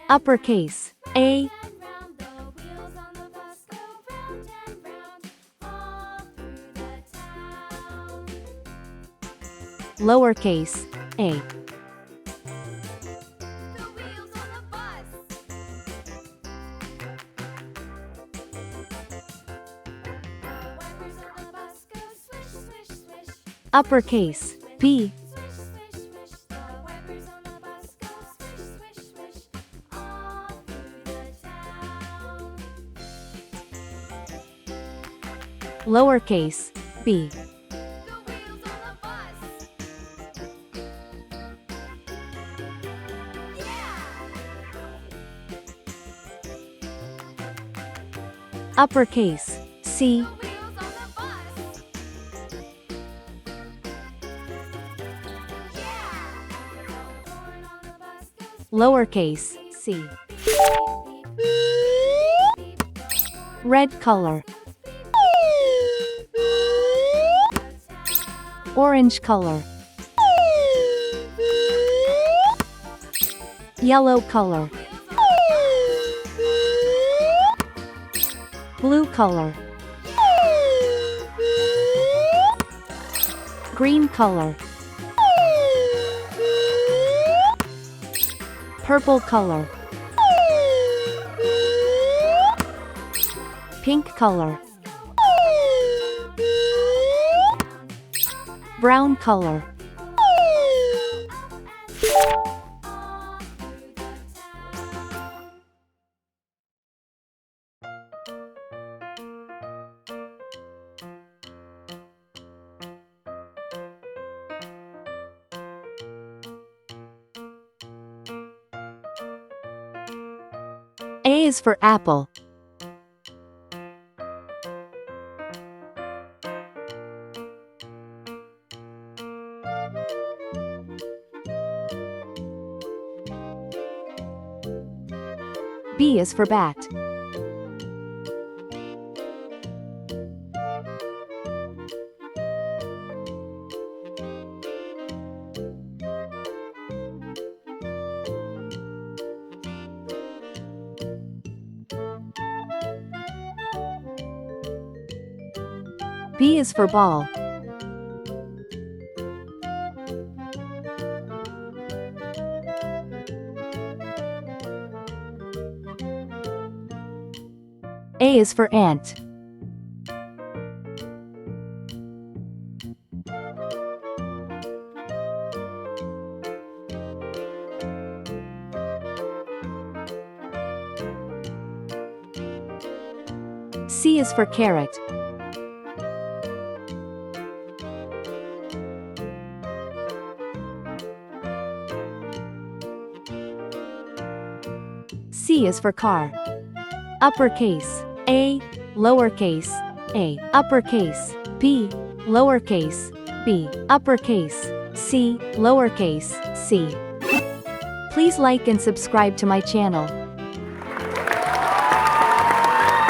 Uppercase A. Lowercase a. Uppercase B. Lowercase b. Uppercase C. Lowercase c. Red color. Orange color. Yellow color. Blue color. Green color. Purple color. Pink color. Brown color. A is for apple. B is for bat. B is for ball. A is for ant. C is for carrot. C is for car. Uppercase A, lowercase a. Uppercase B, lowercase b. Uppercase C, lowercase c. Please like and subscribe to my channel.